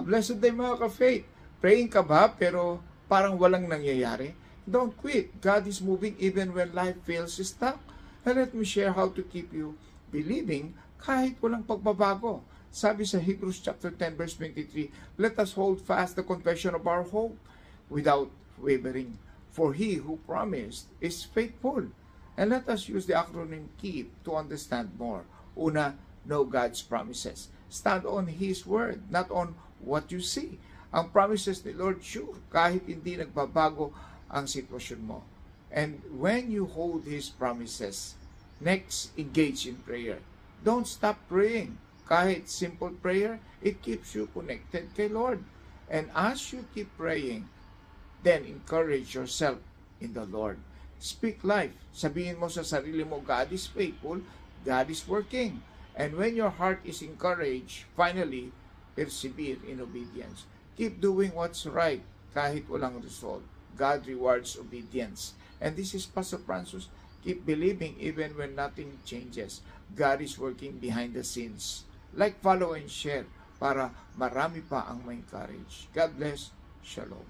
blessed day mga ka-faith. Praying ka ba pero parang walang nangyayari? Don't quit. God is moving even when life feels stuck. And let me share how to keep you believing kahit walang pagbabago. Sabi sa Hebrews chapter 10 verse 23, let us hold fast the confession of our hope without wavering. For he who promised is faithful. And let us use the acronym KEEP to understand more. Una, know God's promises. Stand on His word, not on what you see. Ang promises ni Lord sure, kahit hindi nagbabago ang sitwasyon mo. And when you hold His promises, next, engage in prayer. Don't stop praying. Kahit simple prayer, it keeps you connected kay Lord. And as you keep praying, then encourage yourself in the Lord. Speak life. Sabihin mo sa sarili mo, God is faithful, God is working. And when your heart is encouraged, finally, persevere in obedience. Keep doing what's right kahit walang result. God rewards obedience. And this is Pastor Francis. Keep believing even when nothing changes. God is working behind the scenes. Like, follow, and share para marami pa ang ma-encourage. God bless. Shalom.